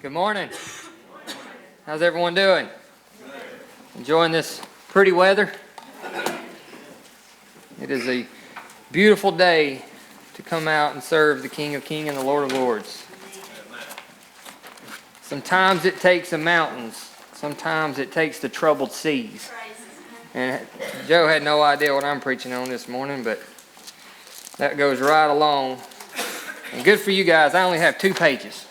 Good morning. How's everyone doing? Enjoying this pretty weather? It is a beautiful day to come out and serve the King of Kings and the Lord of Lords. Sometimes it takes the mountains. Sometimes it takes the troubled seas. And Joe had no idea what I'm preaching on this morning, but that goes right along. And good for you guys, I only have 2 pages.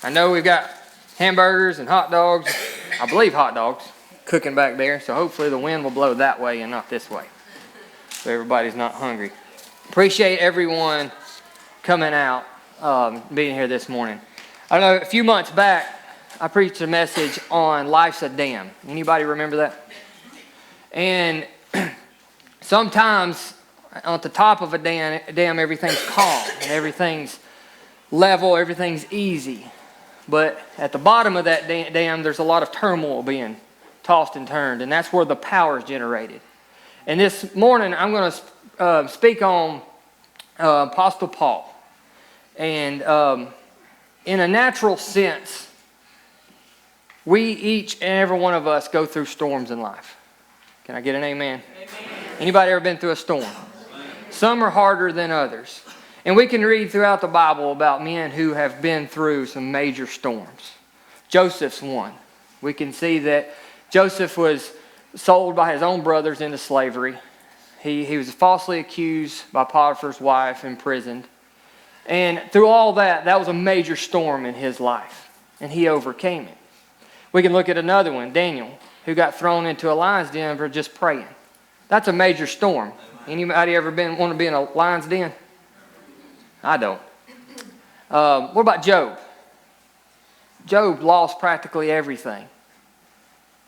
I know we've got hamburgers and hot dogs, I believe hot dogs, cooking back there, so hopefully the wind will blow that way and not this way, so everybody's not hungry. Appreciate everyone coming out, being here this morning. I know a few months back, I preached a message on life's a dam. Anybody remember that? And sometimes at the top of a dam, everything's calm and everything's level, everything's easy. But at the bottom of that dam, there's a lot of turmoil being tossed and turned, and that's where the power is generated. And this morning, I'm going to speak on Apostle Paul. And in a natural sense, we each and every one of us go through storms in life. Can I get an amen? Amen. Anybody ever been through a storm? Some are harder than others. And we can read throughout the Bible about men who have been through some major storms. Joseph's one. We can see that Joseph was sold by his own brothers into slavery. He was falsely accused by Potiphar's wife, imprisoned. And through all that was a major storm in his life. And he overcame it. We can look at another one, Daniel, who got thrown into a lion's den for just praying. That's a major storm. Anybody ever want to be in a lion's den? I don't. What about Job? Job lost practically everything.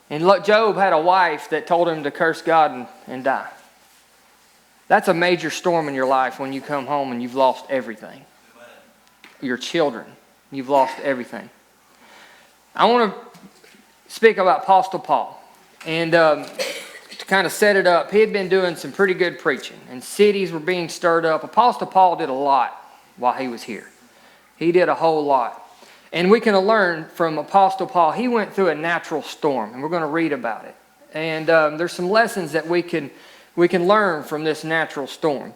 And look, Job had a wife that told him to curse God and die. That's a major storm in your life when you come home and you've lost everything. Your children, you've lost everything. I want to speak about Apostle Paul. And to kind of set it up, he had been doing some pretty good preaching. And cities were being stirred up. Apostle Paul did a lot while he was here. He did a whole lot. And we can learn from Apostle Paul. He went through a natural storm, and we're going to read about it. And there's some lessons that we can learn from this natural storm.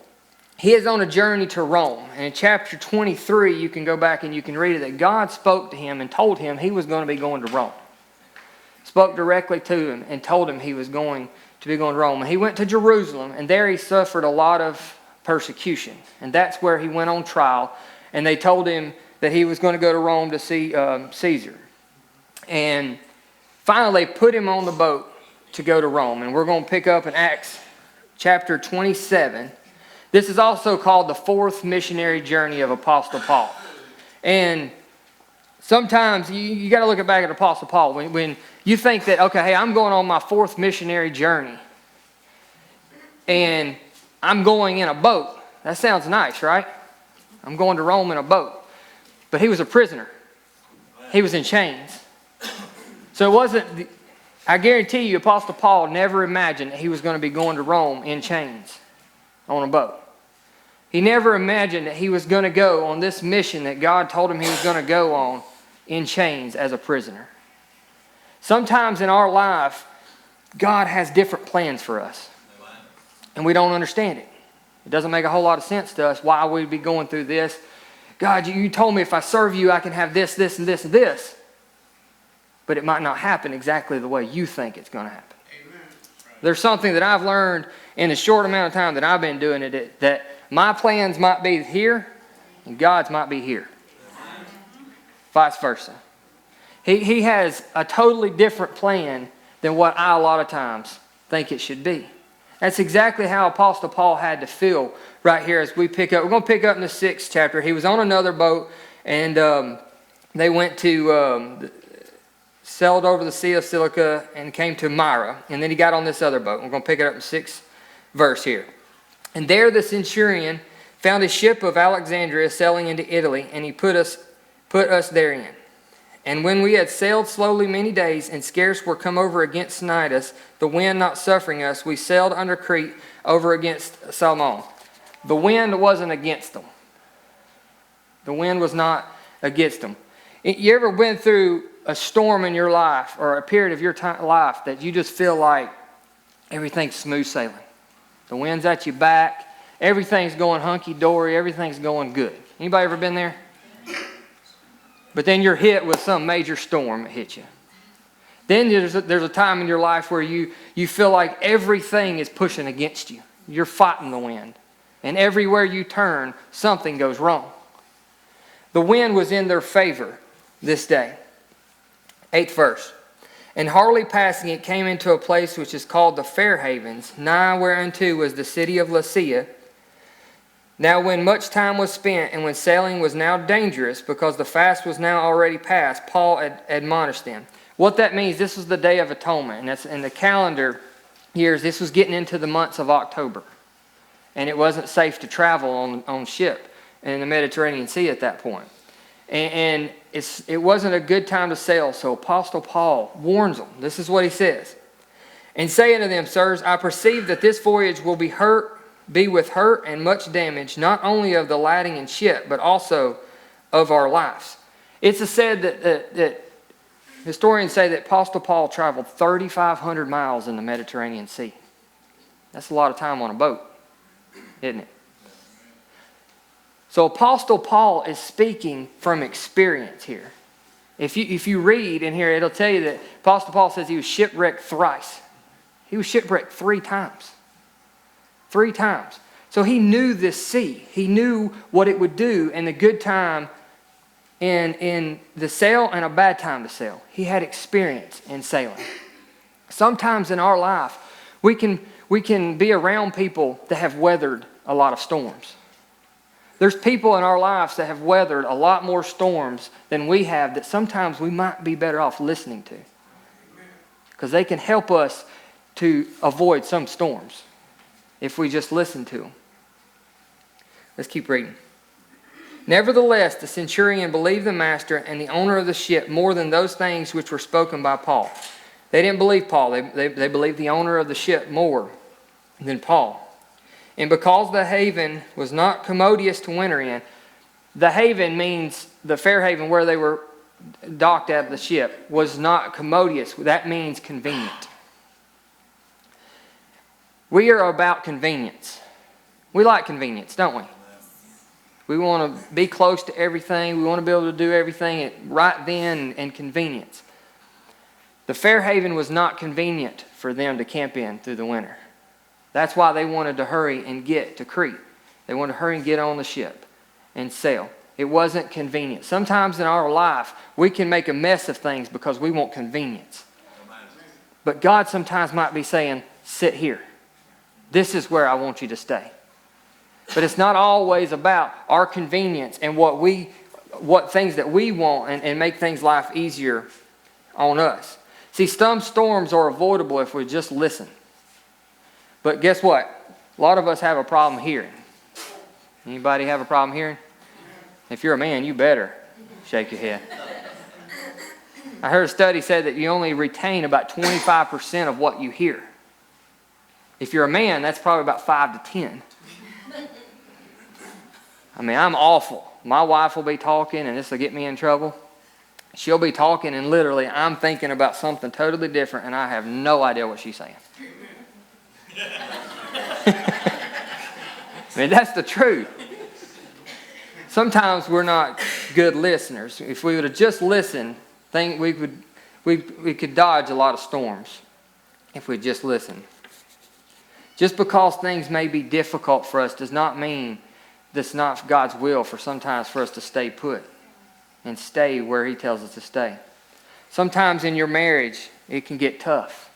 He is on a journey to Rome. And in chapter 23, you can go back and you can read it, that God spoke to him and told him he was going to be going to Rome. Spoke directly to him and told him he was going to be going to Rome. And he went to Jerusalem, and there he suffered a lot of persecution. And that's where he went on trial. And they told him that he was going to go to Rome to see Caesar. And finally they put him on the boat to go to Rome. And we're going to pick up in Acts chapter 27. This is also called the 4th missionary journey of Apostle Paul. And sometimes you got to look back at Apostle Paul. When you think that, okay, hey, I'm going on my 4th missionary journey. And I'm going in a boat. That sounds nice, right? I'm going to Rome in a boat. But he was a prisoner. He was in chains. So it wasn't, I guarantee you, Apostle Paul never imagined that he was going to be going to Rome in chains on a boat. He never imagined that he was going to go on this mission that God told him he was going to go on in chains as a prisoner. Sometimes in our life, God has different plans for us. And we don't understand it. It doesn't make a whole lot of sense to us why we'd be going through this. God, you told me if I serve you, I can have this, this, and this, and this. But it might not happen exactly the way you think it's going to happen. Amen. There's something that I've learned in the short amount of time that I've been doing it, that my plans might be here and God's might be here. Vice versa. He has a totally different plan than what I a lot of times think it should be. That's exactly how Apostle Paul had to feel right here as we pick up. We're going to pick up in the 6th chapter. He was on another boat, and they went to, sailed over the Sea of Cilicia and came to Myra. And then he got on this other boat. We're going to pick it up in 6th verse here. And there the centurion found a ship of Alexandria sailing into Italy, and he put us therein. And when we had sailed slowly many days, and scarce were come over against Cnidus, the wind not suffering us, we sailed under Crete over against Salmon. The wind wasn't against them. The wind was not against them. You ever been through a storm in your life or a period of your life that you just feel like everything's smooth sailing? The wind's at your back. Everything's going hunky-dory. Everything's going good. Anybody ever been there? But then you're hit with some major storm that hit you. Then there's a time in your life where you feel like everything is pushing against you. You're fighting the wind. And everywhere you turn, something goes wrong. The wind was in their favor this day. 8th verse. And hardly passing it came into a place which is called the Fair Havens, nigh whereunto was the city of Lasea. Now when much time was spent, and when sailing was now dangerous, because the fast was now already past, Paul admonished them. What that means, this was the Day of Atonement, and that's in the calendar years, this was getting into the months of October. And it wasn't safe to travel on ship in the Mediterranean Sea at that point. And it wasn't a good time to sail, so Apostle Paul warns them. This is what he says. And say unto them, Sirs, I perceive that this voyage will be with hurt and much damage, not only of the lading and ship, but also of our lives. It's said that historians say that Apostle Paul traveled 3,500 miles in the Mediterranean Sea. That's a lot of time on a boat, isn't it? So Apostle Paul is speaking from experience here. If you read in here, it'll tell you that Apostle Paul says he was shipwrecked thrice. He was shipwrecked 3 times. 3 times. So he knew this sea. He knew what it would do in a good time in the sail and a bad time to sail. He had experience in sailing. Sometimes in our life, we can be around people that have weathered a lot of storms. There's people in our lives that have weathered a lot more storms than we have that sometimes we might be better off listening to. Because they can help us to avoid some storms if we just listen to them. Let's keep reading. Nevertheless, the centurion believed the master and the owner of the ship more than those things which were spoken by Paul. They didn't believe Paul. They believed the owner of the ship more than Paul. And because the haven was not commodious to winter in, the haven means the fair haven where they were docked at the ship was not commodious. That means convenient. We are about convenience. We like convenience, don't we? We want to be close to everything. We want to be able to do everything right then and convenience. The fair haven was not convenient for them to camp in through the winter. That's why they wanted to hurry and get to Crete. They wanted to hurry and get on the ship and sail. It wasn't convenient. Sometimes in our life, we can make a mess of things because we want convenience. But God sometimes might be saying, sit here. This is where I want you to stay. But it's not always about our convenience and what things that we want and make things life easier on us. See, some storms are avoidable if we just listen. But guess what? A lot of us have a problem hearing. Anybody have a problem hearing? If you're a man, you better shake your head. I heard a study said that you only retain about 25% of what you hear. If you're a man, that's probably about 5 to 10. I mean, I'm awful. My wife will be talking, and this will get me in trouble. She'll be talking, and literally, I'm thinking about something totally different, and I have no idea what she's saying. I mean, that's the truth. Sometimes we're not good listeners. If we would have just listened, we could dodge a lot of storms if we just listened. Just because things may be difficult for us does not mean that's not God's will for sometimes for us to stay put and stay where He tells us to stay. Sometimes in your marriage, it can get tough.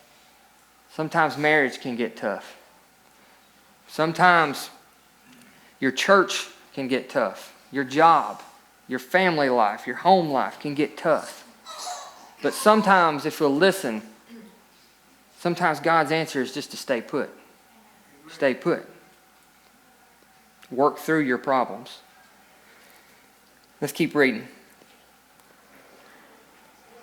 Sometimes marriage can get tough. Sometimes your church can get tough. Your job, your family life, your home life can get tough. But sometimes if you'll listen, sometimes God's answer is just to stay put. Stay put. Work through your problems. Let's keep reading.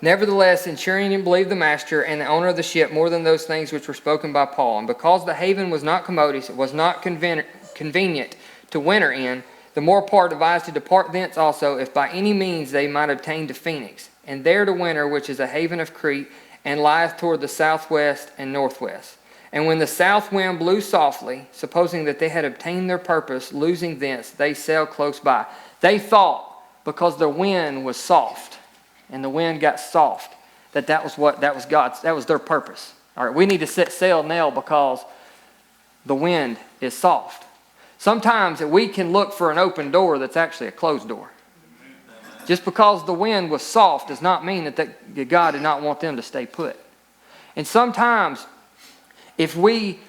Nevertheless, the centurion believed the master and the owner of the ship more than those things which were spoken by Paul. And because the haven was not commodious, it was not convenient to winter in, The more part advised to depart thence also, if by any means they might obtain to Phoenix, and there to winter, which is a haven of Crete, and lieth toward the southwest and northwest. And when the south wind blew softly, supposing that they had obtained their purpose, losing thence, they sailed close by. They thought, because the wind was soft, and the wind got soft, that was God's, that was their purpose. All right, we need to set sail now because the wind is soft. Sometimes we can look for an open door that's actually a closed door. Just because the wind was soft does not mean that God did not want them to stay put. And sometimes if we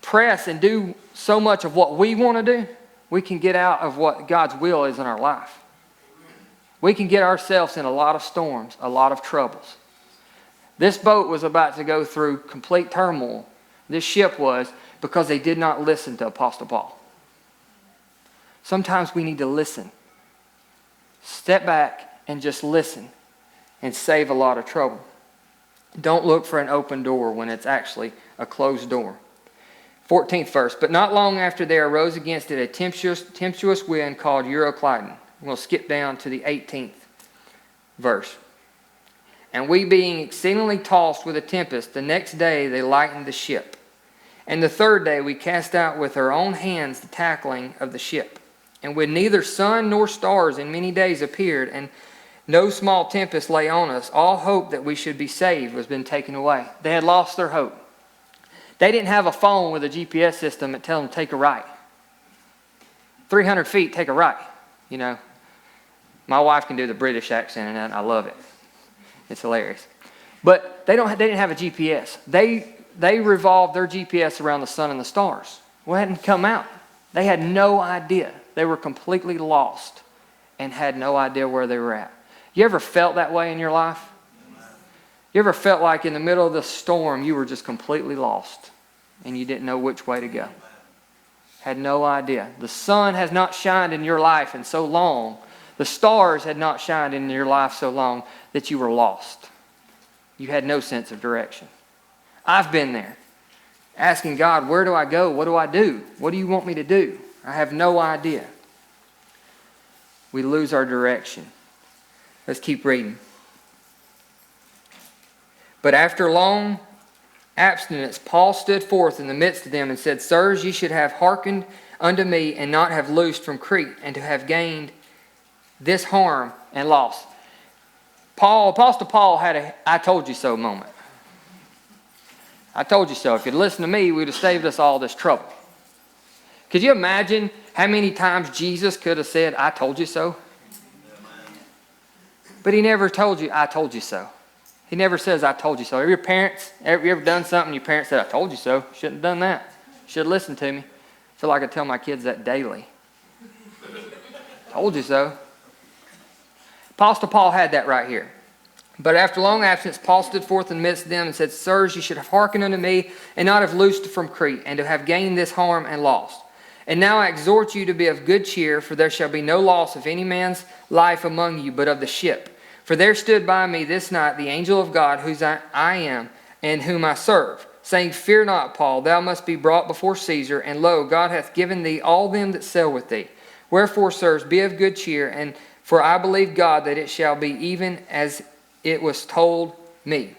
press and do so much of what we want to do, we can get out of what God's will is in our life. We can get ourselves in a lot of storms, a lot of troubles. This boat was about to go through complete turmoil. This ship was, because they did not listen to Apostle Paul. Sometimes we need to listen. Step back and just listen and save a lot of trouble. Don't look for an open door when it's actually a closed door. 14th verse. But not long after there arose against it a tempestuous wind called Euroclydon. We'll skip down to the 18th verse. And we being exceedingly tossed with a tempest, the next day they lightened the ship. And the third day we cast out with our own hands the tackling of the ship. And when neither sun nor stars in many days appeared, and no small tempest lay on us, all hope that we should be saved was been taken away. They had lost their hope. They didn't have a phone with a GPS system that tells them take a right. 300 feet, take a right. You know, my wife can do the British accent and I love it. It's hilarious. But they didn't have a GPS. They revolved their GPS around the sun and the stars. Well, it hadn't come out. They had no idea. They were completely lost and had no idea where they were at. You ever felt that way in your life? You ever felt like in the middle of the storm you were just completely lost and you didn't know which way to go? Had no idea. The sun has not shined in your life in so long. The stars had not shined in your life so long that you were lost. You had no sense of direction. I've been there, asking God, where do I go? What do I do? What do you want me to do? I have no idea. We lose our direction. Let's keep reading. But after long abstinence, Paul stood forth in the midst of them and said, Sirs, ye should have hearkened unto me and not have loosed from Crete, and to have gained this harm and loss. Apostle Paul had a I told you so moment. I told you so. If you'd listened to me, we'd have saved us all this trouble. Could you imagine how many times Jesus could have said, I told you so? But he never told you, I told you so. He never says, I told you so. Have your parents, have you ever done something your parents said, I told you so? Shouldn't have done that. Should have listened to me. I feel like I tell my kids that daily. Told you so. Apostle Paul had that right here. But after long absence, Paul stood forth in the midst of them and said, Sirs, ye should have hearkened unto me, and not have loosed from Crete, and to have gained this harm and lost. And now I exhort you to be of good cheer, for there shall be no loss of any man's life among you, but of the ship. For there stood by me this night the angel of God, whose I am, and whom I serve, saying, Fear not, Paul, thou must be brought before Caesar, and lo, God hath given thee all them that sail with thee. Wherefore, sirs, be of good cheer, and for I believe God that it shall be even as it was told me.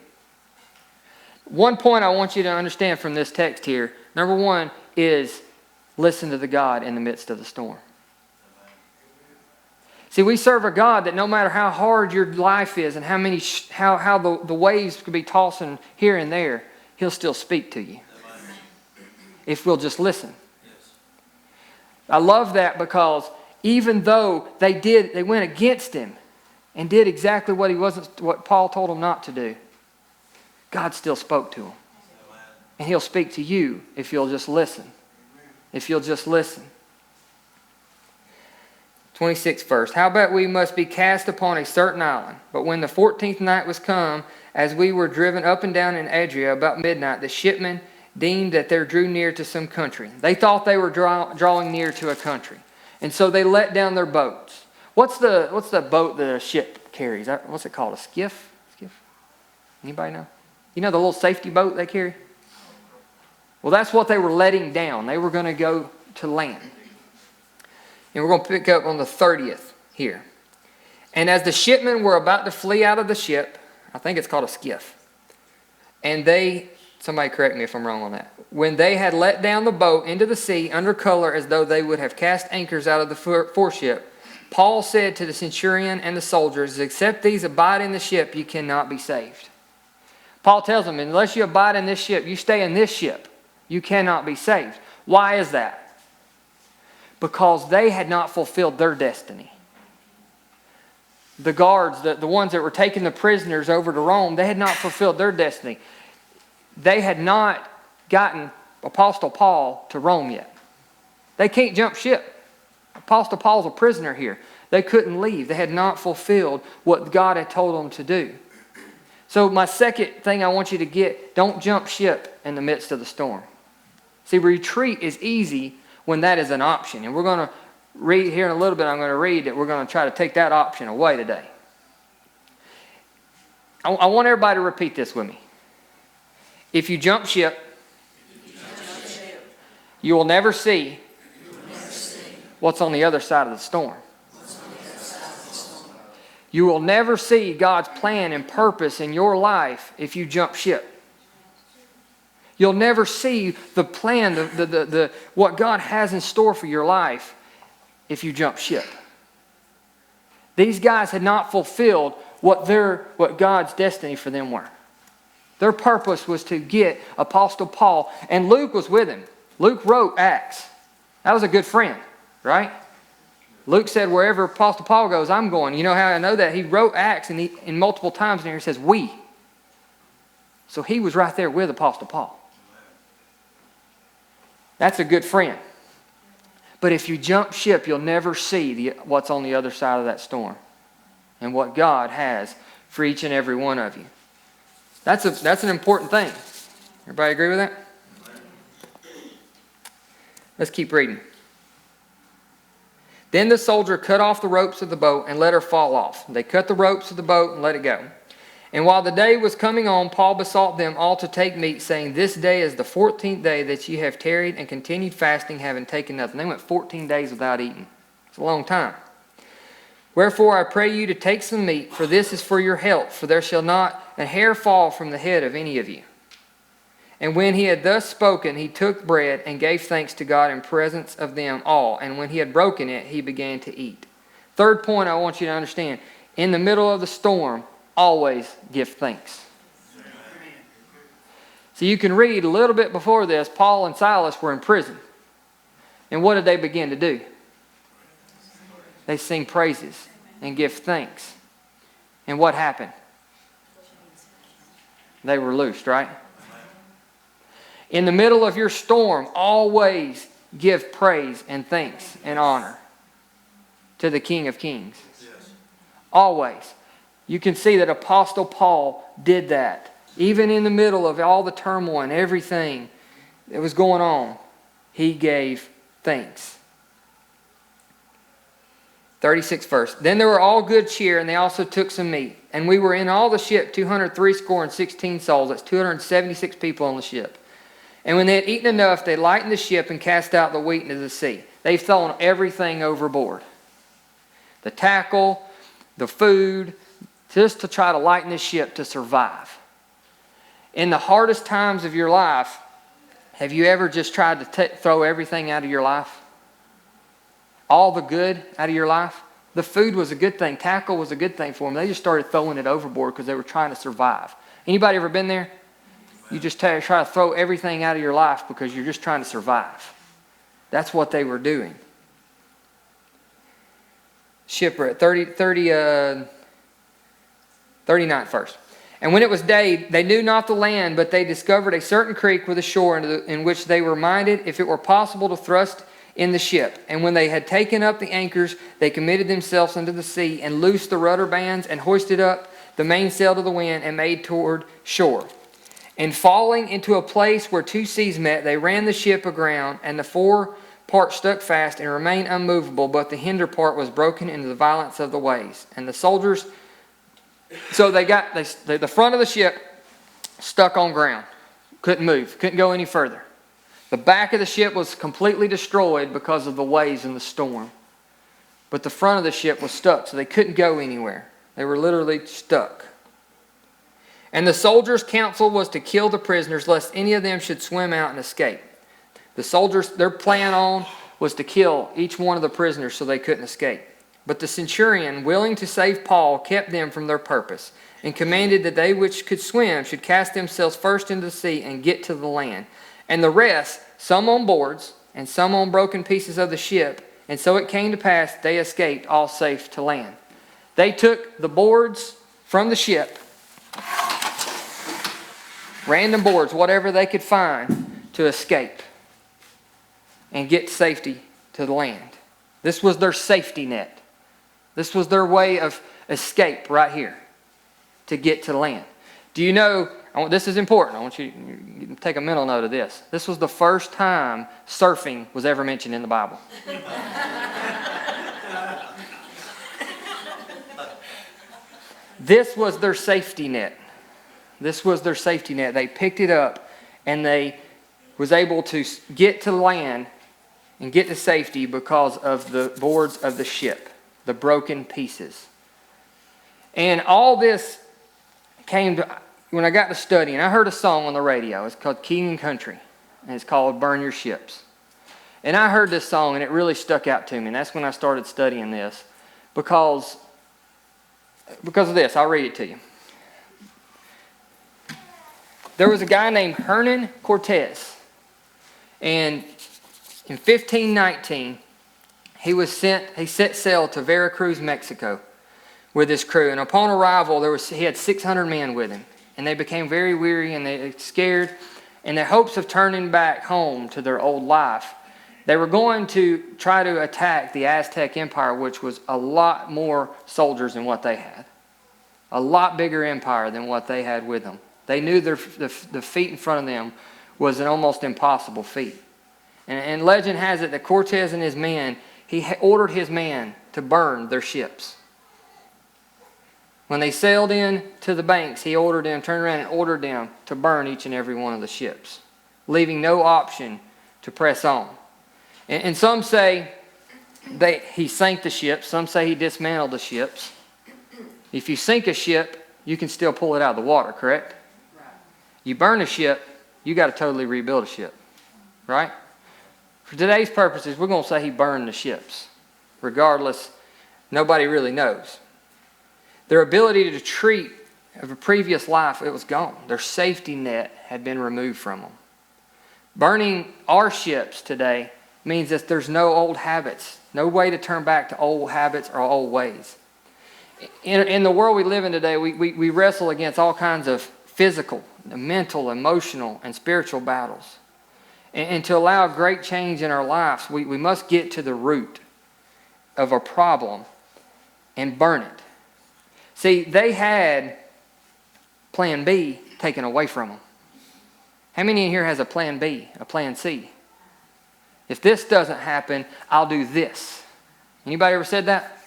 One point I want you to understand from this text here, number one, is listen to the God in the midst of the storm. See, we serve a God that no matter how hard your life is and how the waves could be tossing here and there, He'll still speak to you. If we'll just listen. I love that because even though they went against Him and did exactly what Paul told them not to do, God still spoke to them. And He'll speak to you if you'll just listen. If you'll just listen. 26th verse. Howbeit we must be cast upon a certain island. But when the 14th night was come, as we were driven up and down in Adria about midnight, the shipmen deemed that they drew near to some country. They thought they were drawing near to a country. And so they let down their boats. What's the boat that a ship carries? What's it called? A skiff? Anybody know? You know the little safety boat they carry? Well, that's what they were letting down. They were going to go to land. And we're going to pick up on the 30th here. And as the shipmen were about to flee out of the ship, I think it's called a skiff, and somebody correct me if I'm wrong on that, when they had let down the boat into the sea under color as though they would have cast anchors out of the foreship, Paul said to the centurion and the soldiers, except these abide in the ship, you cannot be saved. Paul tells them, unless you abide in this ship, you stay in this ship, you cannot be saved. Why is that? Because they had not fulfilled their destiny. The guards, the ones that were taking the prisoners over to Rome, they had not fulfilled their destiny. They had not gotten Apostle Paul to Rome yet. They can't jump ship. Apostle Paul's a prisoner here. They couldn't leave. They had not fulfilled what God had told them to do. So my second thing I want you to get, don't jump ship in the midst of the storm. See, retreat is easy when that is an option. And we're going to read here in a little bit, I'm going to read that we're going to try to take that option away today. I want everybody to repeat this with me. If you jump ship, you will never see what's on the other side of the storm. You will never see God's plan and purpose in your life if you jump ship. You'll never see the plan, what God has in store for your life if you jump ship. These guys had not fulfilled what God's destiny for them were. Their purpose was to get Apostle Paul, and Luke was with him. Luke wrote Acts. That was a good friend, right? Luke said, wherever Apostle Paul goes, I'm going. You know how I know that? He wrote Acts, and in multiple times in here he says, we. So he was right there with Apostle Paul. That's a good friend. But if you jump ship, you'll never see what's on the other side of that storm and what God has for each and every one of you. That's an important thing. Everybody agree with that? Let's keep reading. Then the soldier cut off the ropes of the boat and let her fall off. They cut the ropes of the boat and let it go. And while the day was coming on, Paul besought them all to take meat, saying, this day is the 14th day that ye have tarried and continued fasting, having taken nothing. They went 14 days without eating. It's a long time. Wherefore I pray you to take some meat, for this is for your health, for there shall not a hair fall from the head of any of you. And when he had thus spoken, he took bread and gave thanks to God in presence of them all. And when he had broken it, he began to eat. Third point I want you to understand. In the middle of the storm, always give thanks. So you can read a little bit before this, Paul and Silas were in prison. And what did they begin to do? They sing praises and give thanks. And what happened? They were loosed, right? In the middle of your storm, always give praise and thanks and honor to the King of Kings. Yes. Always. You can see that Apostle Paul did that. Even in the middle of all the turmoil and everything that was going on, he gave thanks. 36th verse. Then they were all good cheer, and they also took some meat. And we were in all the ship 216 souls. That's 276 people on the ship. And when they had eaten enough, they lightened the ship and cast out the wheat into the sea. They've thrown everything overboard. The tackle, the food, just to try to lighten the ship to survive. In the hardest times of your life, have you ever just tried to throw everything out of your life? All the good out of your life? The food was a good thing. Tackle was a good thing for them. They just started throwing it overboard because they were trying to survive. Anybody ever been there? You just try to throw everything out of your life because you're just trying to survive. That's what they were doing. Shipwreck, 39th verse. And when it was day, they knew not the land, but they discovered a certain creek with a shore in which they were minded, if it were possible, to thrust in the ship. And when they had taken up the anchors, they committed themselves into the sea and loosed the rudder bands and hoisted up the mainsail to the wind and made toward shore. And falling into a place where two seas met, they ran the ship aground, and the fore part stuck fast and remained unmovable, but the hinder part was broken into the violence of the waves. And the soldiers, so the front of the ship stuck on ground, couldn't move, couldn't go any further. The back of the ship was completely destroyed because of the waves and the storm. but the front of the ship was stuck, so they couldn't go anywhere. They were literally stuck. And the soldiers' counsel was to kill the prisoners, lest any of them should swim out and escape. The soldiers, their plan was to kill each one of the prisoners so they couldn't escape. But the centurion, willing to save Paul, kept them from their purpose, and commanded that they which could swim should cast themselves first into the sea and get to the land. And the rest, some on boards, and some on broken pieces of the ship. And so it came to pass, they escaped all safe to land. They took the boards from the ship, random boards, whatever they could find, to escape and get safety to the land. This was their safety net. This was their way of escape right here to get to land. Do you know, this is important, I want you to take a mental note of this. This was the first time surfing was ever mentioned in the Bible. This was their safety net. This was their safety net. They picked it up and they was able to get to land and get to safety because of the boards of the ship, the broken pieces. And all this came to, when I got to studying, I heard a song on the radio. It's called King and Country, and it's called Burn Your Ships. And I heard this song, and it really stuck out to me, and that's when I started studying this, because of this. I'll read it to you. There was a guy named Hernan Cortez, and in 1519, he set sail to Veracruz, Mexico, with his crew. And upon arrival, he had 600 men with him. And they became very weary and they scared. In their hopes of turning back home to their old life, they were going to try to attack the Aztec Empire, which was a lot more soldiers than what they had. A lot bigger empire than what they had with them. They knew the feat in front of them was an almost impossible feat. And legend has it that Cortez and his men, he ordered his men to burn their ships. When they sailed in to the banks, he turned around and ordered them to burn each and every one of the ships, leaving no option to press on. And some say he sank the ships. Some say he dismantled the ships. If you sink a ship, you can still pull it out of the water, correct? Right. You burn a ship, you got to totally rebuild a ship, right? For today's purposes, we're going to say he burned the ships. Regardless, nobody really knows. Their ability to treat of a previous life, it was gone. Their safety net had been removed from them. Burning our ships today means that there's no old habits, no way to turn back to old habits or old ways. In the world we live in today, we wrestle against all kinds of physical, mental, emotional, and spiritual battles. And to allow great change in our lives, we must get to the root of a problem and burn it. See, they had plan B taken away from them. How many in here has a plan B, a plan C? If this doesn't happen, I'll do this. Anybody ever said that?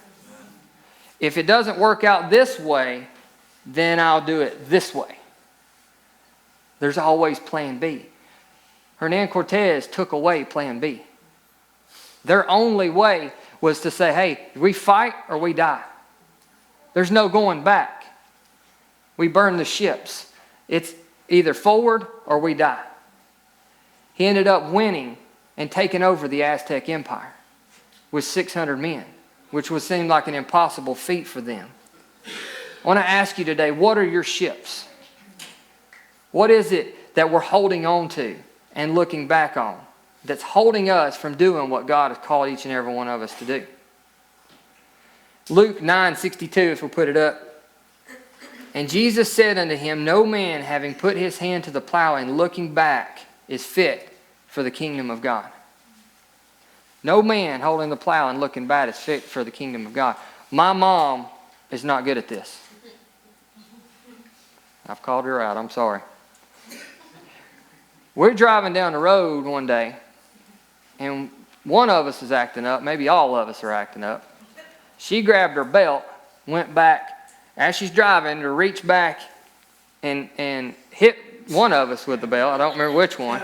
If it doesn't work out this way, then I'll do it this way. There's always plan B. Hernan Cortez took away plan B. Their only way was to say, hey, we fight or we die. There's no going back. We burn the ships. It's either forward or we die. He ended up winning and taking over the Aztec Empire with 600 men, which would seem like an impossible feat for them. I want to ask you today, what are your ships? What is it that we're holding on to and looking back on that's holding us from doing what God has called each and every one of us to do? Luke 9:62, if we'll put it up. And Jesus said unto him, no man having put his hand to the plow and looking back is fit for the kingdom of God. No man holding the plow and looking back is fit for the kingdom of God. My mom is not good at this. I've called her out, I'm sorry. We're driving down the road one day, and one of us is acting up, maybe all of us are acting up. She grabbed her belt, went back, as she's driving, to reach back and hit one of us with the belt. I don't remember which one.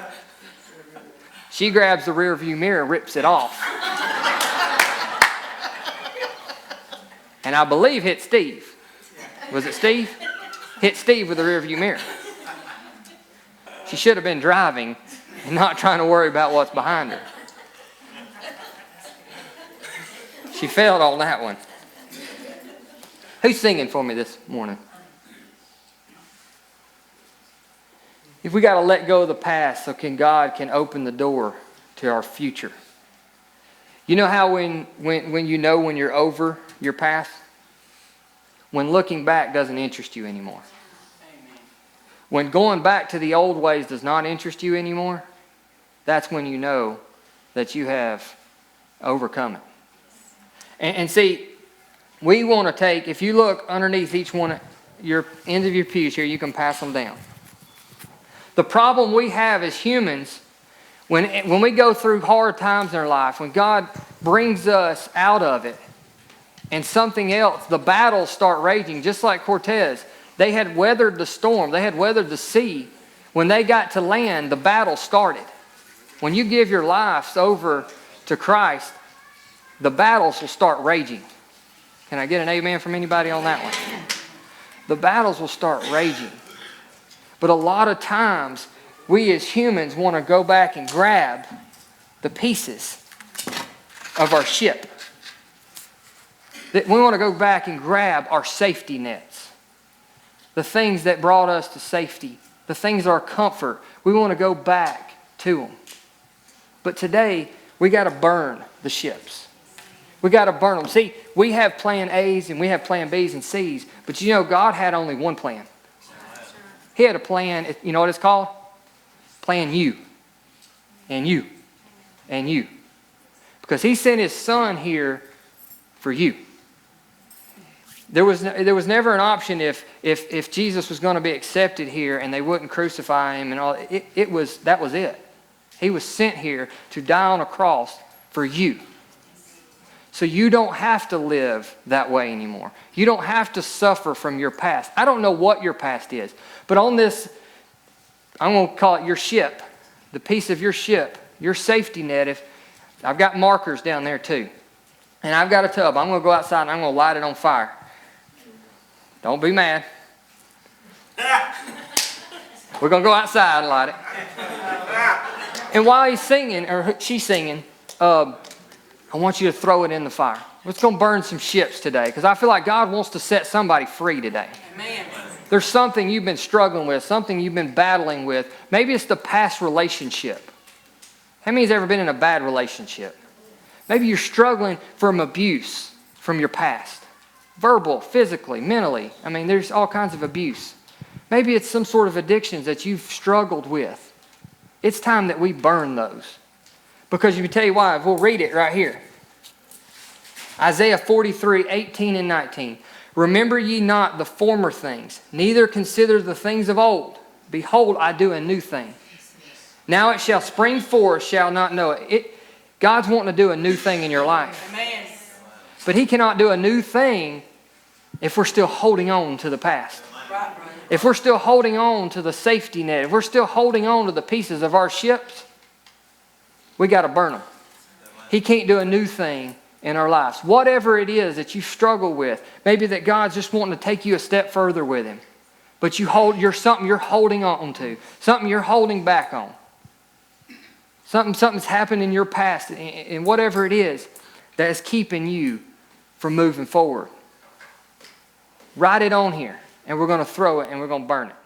She grabs the rear view mirror and rips it off. and I believe hit Steve. Was it Steve? Hit Steve with the rearview mirror. She should have been driving and not trying to worry about what's behind her. She failed on that one. Who's singing for me this morning? If we got to let go of the past so God can open the door to our future. You know how when you know when you're over your past? When looking back doesn't interest you anymore. Amen. When going back to the old ways does not interest you anymore, that's when you know that you have overcome it. And see, we want to take, if you look underneath each one of your ends of your pews here, you can pass them down. The problem we have as humans, when we go through hard times in our life, when God brings us out of it, and something else, the battles start raging, just like Cortez. They had weathered the storm. They had weathered the sea. When they got to land, the battle started. When you give your lives over to Christ, the battles will start raging. Can I get an amen from anybody on that one? The battles will start raging. But a lot of times, we as humans want to go back and grab the pieces of our ship. We want to go back and grab our safety nets. The things that brought us to safety. The things that are comfort. We want to go back to them. But today, we got to burn the ships. We got to burn them. See, we have plan A's and we have plan B's and C's. But you know, God had only one plan. He had a plan. You know what it's called? Plan you. And you. And you. Because He sent His Son here for you. There was never an option if Jesus was going to be accepted here and they wouldn't crucify Him and all. That was it. He was sent here to die on a cross for you. So you don't have to live that way anymore. You don't have to suffer from your past. I don't know what your past is, but on this, I'm going to call it your ship, the piece of your ship, your safety net. If I've got markers down there too, and I've got a tub, I'm going to go outside and I'm going to light it on fire. Don't be mad. We're going to go outside and light it. And while he's singing, or she's singing, I want you to throw it in the fire. Let's go burn some ships today, because I feel like God wants to set somebody free today. Amen. There's something you've been struggling with, something you've been battling with. Maybe it's the past relationship. How many has ever been in a bad relationship? Maybe you're struggling from abuse from your past. Verbal, physically, mentally. I mean, there's all kinds of abuse. Maybe it's some sort of addictions that you've struggled with. It's time that we burn those. Because you can tell you why. We'll read it right here. Isaiah 43:18-19. Remember ye not the former things, neither consider the things of old. Behold, I do a new thing. Now it shall spring forth, shall not know it. God's wanting to do a new thing in your life. Amen. But He cannot do a new thing if we're still holding on to the past. If we're still holding on to the safety net, if we're still holding on to the pieces of our ships, we got to burn them. He can't do a new thing in our lives. Whatever it is that you struggle with, maybe that God's just wanting to take you a step further with Him, but you're something you're holding on to, something you're holding back on. Something's happened in your past, and whatever it is that is keeping you from moving forward. Write it on here, and we're going to throw it, and we're going to burn it.